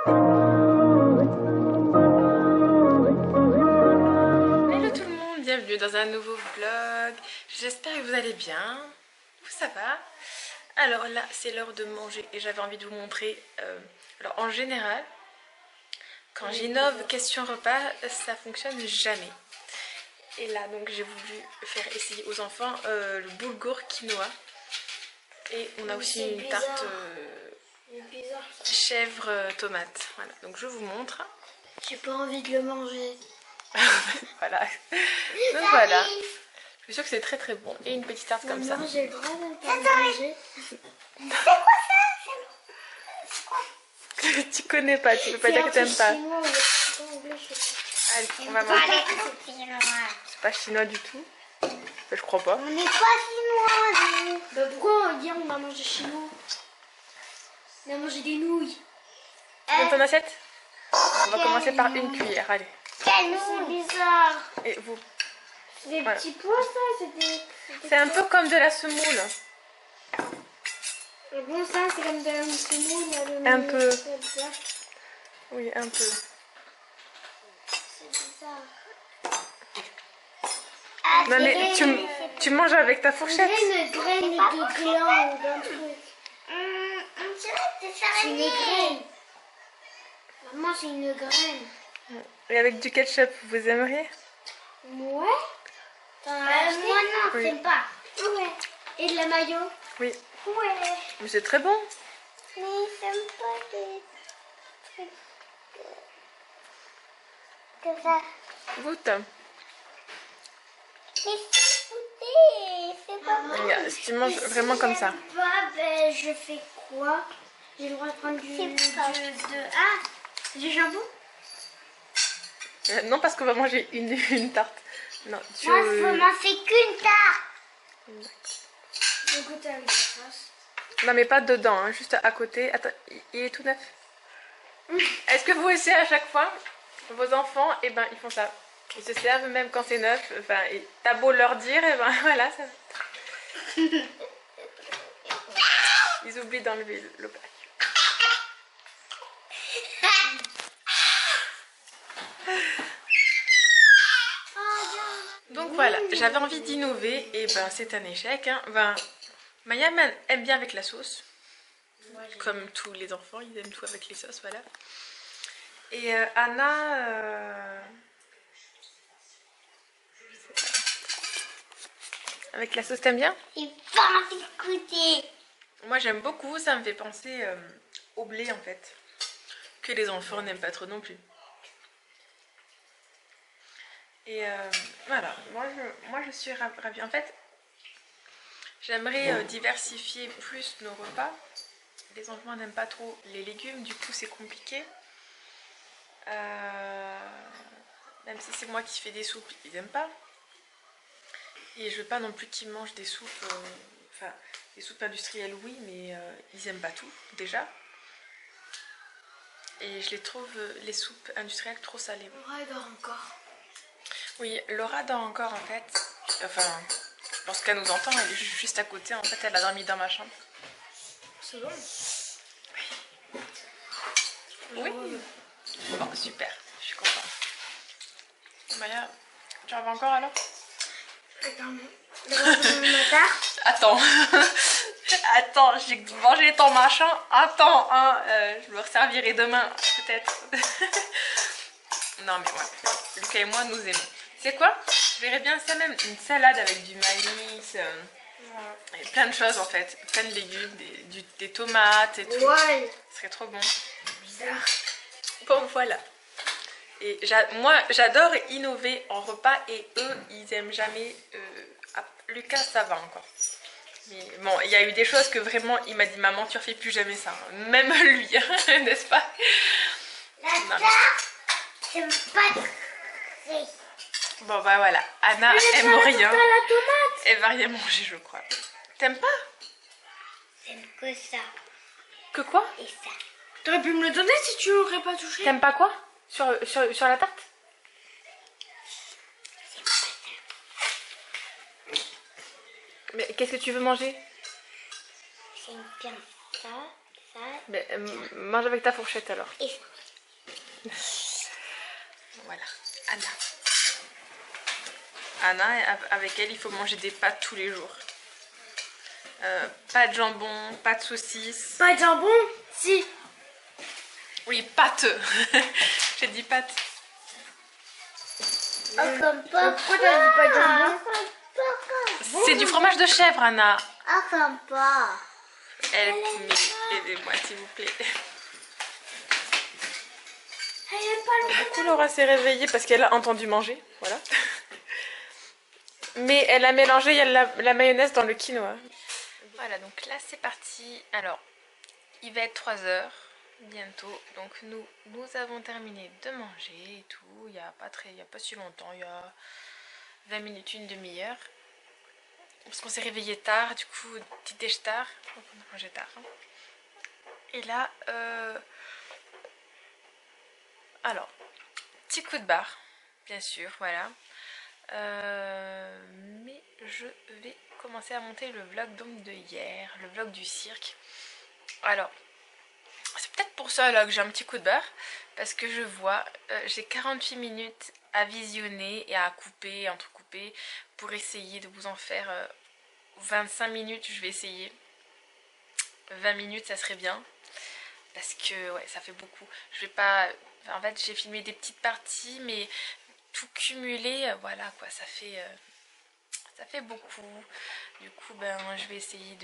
Hello tout le monde, bienvenue dans un nouveau vlog. J'espère que vous allez bien. Ça va? Alors là c'est l'heure de manger et j'avais envie de vous montrer. Alors en général, quand j'innove question repas, ça fonctionne jamais. Et là donc j'ai voulu faire essayer aux enfants le boulgour quinoa. Et on a aussi une tarte chèvre tomate. Voilà, donc je vous montre. J'ai pas envie de le manger. Voilà. Donc voilà. Je suis sûre que c'est très très bon. Et une petite tarte comme ça. Maman, j'ai le droit de ne pas le manger. C'est quoi ça? Tu connais pas, tu peux pas dire que t'aimes pas. Allez, on va manger. C'est pas chinois du tout. Je crois pas. On n'est pas chinois. Bah pourquoi hier on a mangé chinois? On a mangé des nouilles. Dans ton assiette? On va commencer par une cuillère, allez. C'est bizarre. Et vous? C'est des Voilà. petits pois ça, c'est des... C'est un peu comme de la semoule. Mais bon ça c'est comme de la semoule. il y a le Un nez, peu. c'est bizarre. Oui, un peu. C'est bizarre. Ah, Non mais tu manges avec ta fourchette. C'est une graine de gland ou d'un truc. on dirait des C'est une araignées. graine. Maman c'est une graine. Et avec du ketchup, vous aimeriez? Ouais. Moi non, Oui. c'est pas. Ouais. Et de la mayo. Oui. Ouais. Mais c'est très bon. Mais j'aime pas des trucs comme ça. Goûte. Mais écoutez, c'est pas bon. Regarde, si tu manges vraiment comme ça. Pas, ben je fais quoi? J'ai le droit de prendre du jambon? Non, parce qu'on va manger une tarte. Non, tu... Moi, je m'en fais qu'une tarte. Je vais goûter avec la sauce. Non, mais pas dedans, hein, juste à côté. Attends, il est tout neuf. Est-ce que vous aussi, à chaque fois, vos enfants, eh ben, ils font ça? Ils se servent même quand c'est neuf. Enfin, t'as beau leur dire, et ben voilà, ça va. Ils oublient d'enlever le plaque. Donc voilà, j'avais envie d'innover et ben c'est un échec. Hein. Ben, Maya aime bien avec la sauce. Comme tous les enfants, ils aiment tout avec les sauces, voilà. Et Anna... avec la sauce, t'aimes bien? J'ai pas envie de goûter. Moi j'aime beaucoup, ça me fait penser au blé en fait. Que les enfants n'aiment pas trop non plus. Et voilà, moi je suis ravie. En fait, j'aimerais diversifier plus nos repas. Les enfants n'aiment pas trop les légumes, du coup c'est compliqué. Même si c'est moi qui fais des soupes, ils n'aiment pas. Et je veux pas non plus qu'ils mangent des soupes, enfin des soupes industrielles oui, mais ils n'aiment pas tout déjà. Et je les trouve, les soupes industrielles, trop salées. Laura elle dort encore. Oui, Laura dort encore en fait. Enfin, lorsqu'elle nous entend, elle est juste à côté. En fait, elle a dormi dans ma chambre. C'est bon. Oui. Bon, super. Je suis contente. Maya, tu en vas encore alors? Attends. Attends, j'ai mangé ton machin. Attends, hein, je me resservirai demain, peut-être. Non, mais ouais. Lucas et moi, nous aimons. C'est quoi? Je verrais bien ça même, une salade avec du maïs, et plein de choses en fait, plein de légumes, des tomates et tout. Ouais. Ce serait trop bon. Bizarre. Bon, voilà. Et moi, j'adore innover en repas et eux, ils aiment jamais. Lucas, ça va encore. Mais bon, il y a eu des choses que vraiment, il m'a dit, maman, tu refais plus jamais ça. Même lui, n'est-ce pas? La Non, tarte, c'est pas très. Bon bah voilà, Anna aime rien. T'as la tomate. Elle va rien manger je crois. T'aimes pas? J'aime que ça Que quoi? et ça. T'aurais pu me le donner si tu l'aurais pas touché. T'aimes pas quoi? Sur la tarte? Mais qu'est-ce que tu veux manger? J'aime bien ça, ça. Mais, mange avec ta fourchette alors. Et Voilà, Anna. Anna, avec elle, il faut manger des pâtes tous les jours. Pas de jambon, pas de saucisses. Pas de jambon? Si. Oui, pâtes. J'ai dit pâtes. comme papa. Pourquoi t'as dit pas de jambon? C'est du fromage de chèvre, Anna. Ah, comme pas. Elle, mais aidez-moi s'il vous plaît. Elle aime pas le Du coup, Laura s'est réveillée parce qu'elle a entendu manger. Voilà. Mais elle a mélangé, il y a la mayonnaise dans le quinoa. Voilà, donc là c'est parti. Alors, il va être 3 h bientôt. Donc nous avons terminé de manger et tout. Il n'y a pas si longtemps, il y a 20 minutes, une demi-heure. Parce qu'on s'est réveillé tard, du coup, petit déj tard. Donc on a mangé tard. Et là, alors, petit coup de barre, bien sûr, voilà. Mais je vais commencer à monter le vlog donc de hier, le vlog du cirque. Alors, c'est peut-être pour ça là que j'ai un petit coup de barre, parce que je vois, j'ai 48 minutes à visionner et à couper, entrecouper, pour essayer de vous en faire 25 minutes, je vais essayer. 20 minutes, ça serait bien, parce que ouais, ça fait beaucoup. Je vais pas... En fait, j'ai filmé des petites parties, mais tout cumulé, voilà quoi, ça fait beaucoup. Du coup, ben, je vais essayer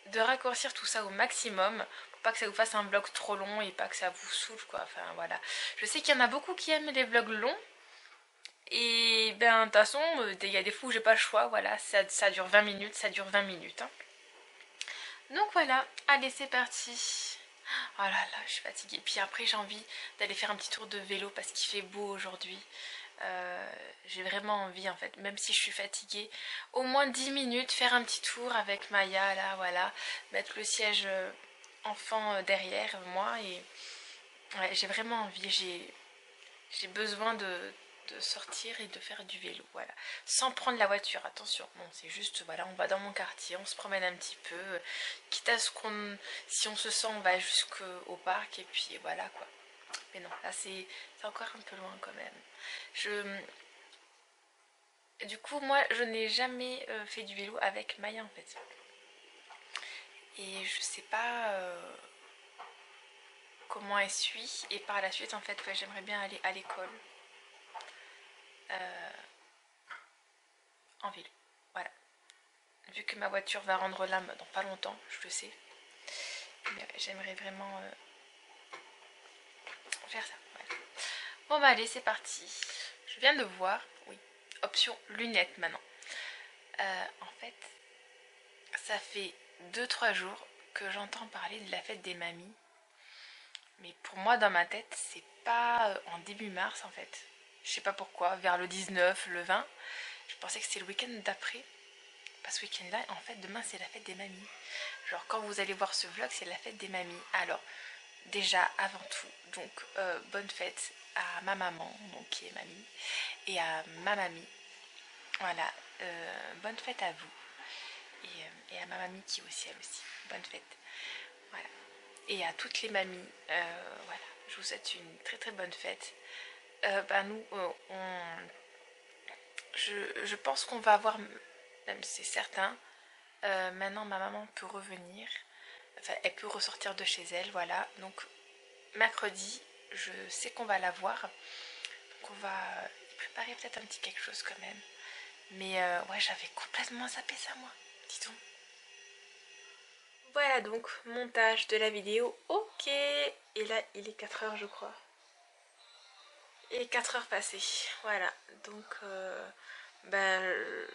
de raccourcir tout ça au maximum pour pas que ça vous fasse un vlog trop long et pas que ça vous saoule quoi. Enfin voilà. Je sais qu'il y en a beaucoup qui aiment les vlogs longs. Et ben de toute façon, il y a des fois où j'ai pas le choix. Voilà, ça dure 20 minutes, ça dure 20 minutes. Hein. Donc voilà, allez c'est parti. Oh là là, je suis fatiguée. Puis après j'ai envie d'aller faire un petit tour de vélo parce qu'il fait beau aujourd'hui. J'ai vraiment envie en fait, même si je suis fatiguée, au moins 10 minutes, faire un petit tour avec Maya là, voilà, mettre le siège enfant derrière moi et ouais, j'ai vraiment envie, j'ai besoin de sortir et de faire du vélo, voilà, sans prendre la voiture, attention, bon c'est juste, voilà, on va dans mon quartier, on se promène un petit peu, quitte à ce qu'on, si on se sent, on va jusqu'au parc et puis voilà quoi. Mais non, là c'est encore un peu loin quand même. Du coup, moi, je n'ai jamais fait du vélo avec Maya en fait. Et je sais pas comment elle suit. Et par la suite, en fait, ouais, j'aimerais bien aller à l'école en vélo. Voilà. Vu que ma voiture va rendre l'âme dans pas longtemps, je le sais. Mais ouais, j'aimerais vraiment faire ça. Voilà. Bon bah allez, c'est parti. Je viens de voir, oui, option lunettes maintenant. En fait, ça fait 2-3 jours que j'entends parler de la fête des mamies. Mais pour moi, dans ma tête, c'est pas en début mars en fait. Je sais pas pourquoi, vers le 19, le 20. Je pensais que c'était le week-end d'après. Pas ce week-end-là, en fait, demain c'est la fête des mamies. Genre, quand vous allez voir ce vlog, c'est la fête des mamies. Alors, déjà, avant tout, donc, bonne fête à ma maman, donc qui est mamie, et à ma mamie. Voilà, bonne fête à vous. Et à ma mamie qui est aussi, elle aussi. Bonne fête. Voilà. Et à toutes les mamies, voilà, je vous souhaite une très très bonne fête. Nous, je pense qu'on va avoir, même c'est certain, maintenant ma maman peut revenir, enfin elle peut ressortir de chez elle, voilà. Donc mercredi, je sais qu'on va la voir, donc on va préparer peut-être un petit quelque chose quand même. Mais ouais, j'avais complètement zappé ça moi, dis donc. Voilà donc, montage de la vidéo, ok. Et là, il est 4 h je crois. Et 4 h passées, voilà. Donc,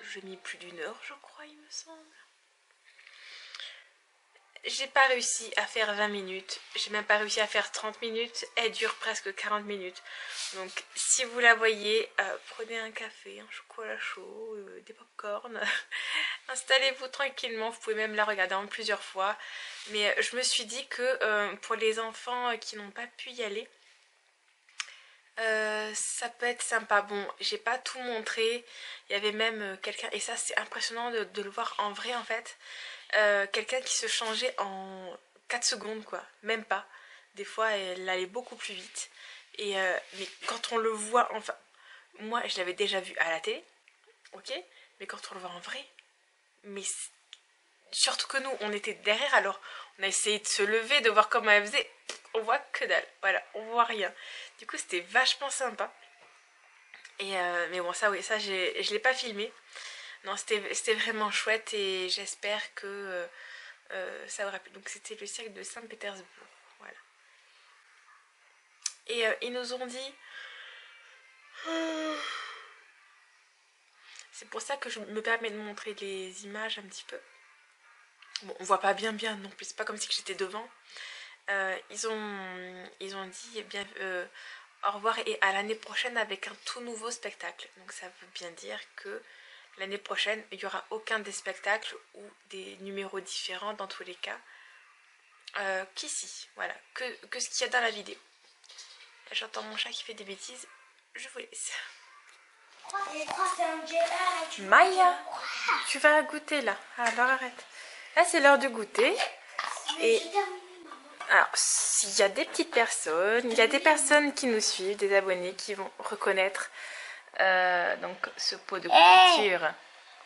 j'ai mis plus d'1 heure je crois, il me semble. J'ai pas réussi à faire 20 minutes, j'ai même pas réussi à faire 30 minutes, elle dure presque 40 minutes. Donc si vous la voyez, prenez un café, un chocolat chaud, des pop-corn, installez-vous tranquillement, vous pouvez même la regarder en plusieurs fois. Mais je me suis dit que pour les enfants qui n'ont pas pu y aller, ça peut être sympa. Bon, j'ai pas tout montré, il y avait même quelqu'un, et ça c'est impressionnant de le voir en vrai en fait. Quelqu'un qui se changeait en 4 secondes quoi, même pas. Des fois elle allait beaucoup plus vite. Et mais quand on le voit, enfin, moi je l'avais déjà vu à la télé, ok, mais quand on le voit en vrai, mais surtout que nous on était derrière, alors on a essayé de se lever, de voir comment elle faisait, on voit que dalle, voilà, on voit rien. Du coup c'était vachement sympa. Et mais bon ça oui, ça je l'ai pas filmé. Non, c'était vraiment chouette et j'espère que ça aura plu. Donc c'était le cirque de Saint-Pétersbourg, voilà. Et ils nous ont dit... C'est pour ça que je me permets de montrer les images un petit peu. Bon, on voit pas bien non plus, c'est pas comme si j'étais devant. Ils ont dit eh bien, au revoir et à l'année prochaine avec un tout nouveau spectacle. Donc ça veut bien dire que l'année prochaine, il n'y aura aucun des spectacles ou des numéros différents dans tous les cas qu'ici, voilà, que ce qu'il y a dans la vidéo. J'entends mon chat qui fait des bêtises, je vous laisse. Maya, tu vas goûter là, alors arrête. Là c'est l'heure de goûter. Et alors, s'il y a des petites personnes, il y a des personnes qui nous suivent, des abonnés qui vont reconnaître donc ce pot de confiture.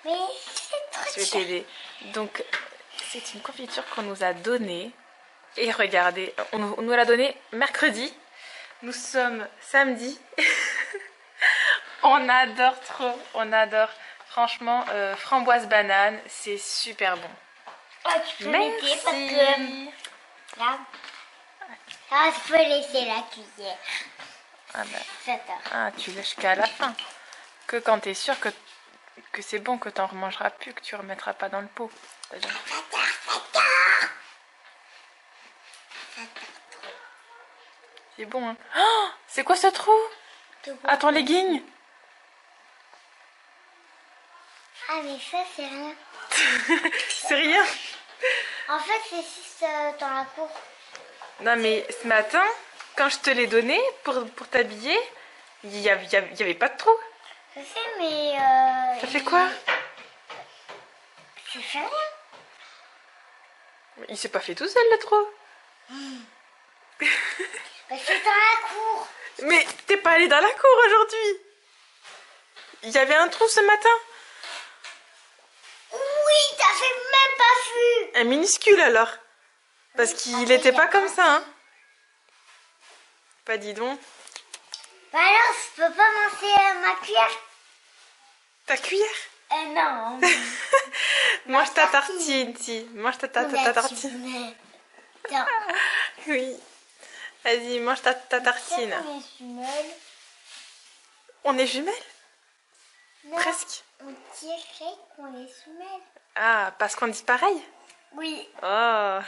Mais c'est trop cher. Donc c'est une confiture qu'on nous a donnée. Et regardez, on nous l'a donnée mercredi. Nous sommes samedi. On adore trop, on adore. Franchement, framboise banane, c'est super bon. Oh, tu peux laisser parce que... Là. Ah, je peux laisser la cuillère. Ah, bah. J'adore. Ah, tu lèches qu'à la fin. Que quand t'es sûr que c'est bon, que t'en remangeras plus, que tu remettras pas dans le pot. C'est bon, hein. Oh, c'est quoi ce trou? Ah, ton legging? Ah, mais ça, c'est rien. C'est rien. En fait, c'est juste dans la cour. Non, mais ce matin, quand je te l'ai donné pour t'habiller, il y avait pas de trou. Je sais, mais... Ça fait quoi? Ça fait rien. Il s'est pas fait tout seul le trou. Bah, c'est dans la cour. Mais t'es pas allé dans la cour aujourd'hui? Il y avait un trou ce matin? Oui, t'as fait même pas vu. Un minuscule alors. Parce qu'il était pas comme ça, hein. Pas dis donc. Bah alors, je peux pas manger ma cuillère. Ta cuillère? Non. Mange ta tartine, si. Mange ta tartine. Tiens. Oui. Vas-y, mange ta tartine. On est jumelles. On est jumelles? Non, Presque. on dirait qu'on est jumelles. Ah, parce qu'on dit pareil? Oui. Oh.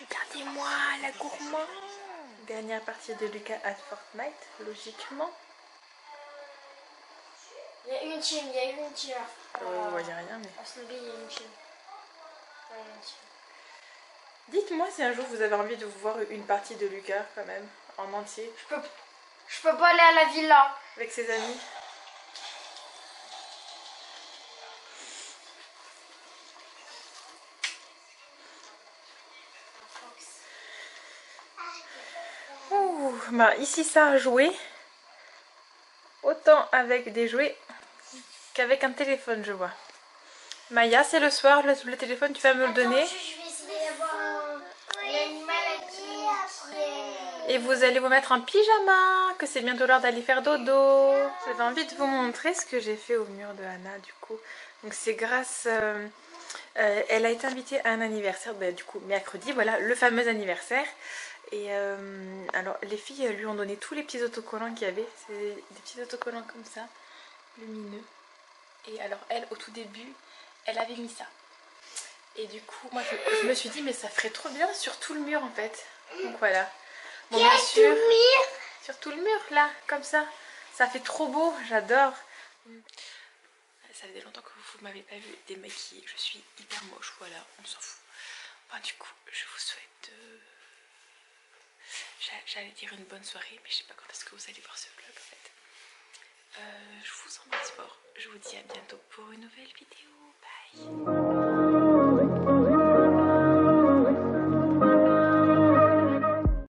Regardez-moi, la gourmande. Dernière partie de Lucas à Fortnite, logiquement. Il y a une team, il y a une team. On voit rien, mais... À Snowy, il y a une team. Ouais, il y a une team. Dites-moi si un jour vous avez envie de voir une partie de Lucas, quand même, en entier, Je peux pas aller à la villa. avec ses amis. Ouh, bah ici ça a joué. Autant avec des jouets qu'avec un téléphone, je vois. Maya, c'est le soir, le téléphone, tu vas me le donner. Attends, je vais essayer d'avoir un animal qui est... Et vous allez vous mettre en pyjama, que c'est bientôt l'heure d'aller faire dodo. J'avais envie de vous montrer ce que j'ai fait au mur de Anna, du coup. Donc c'est grâce... elle a été invitée à un anniversaire, bah, du coup, mercredi, voilà, le fameux anniversaire. Et alors, les filles lui ont donné tous les petits autocollants qu'il y avait. C'est des petits autocollants comme ça, lumineux. Et alors, elle, au tout début, elle avait mis ça. Et du coup, moi, je me suis dit, mais ça ferait trop bien sur tout le mur, en fait. Donc voilà. Bon, bien sûr, sur tout le mur, là, comme ça. Ça fait trop beau, j'adore. Ça faisait longtemps que vous ne m'avez pas vu démaquillée. Je suis hyper moche, voilà, on s'en fout. Enfin, du coup, je vous souhaite... J'allais dire une bonne soirée, mais je sais pas quand est-ce que vous allez voir ce vlog, en fait. Je vous embrasse fort. Je vous dis à bientôt pour une nouvelle vidéo. Bye.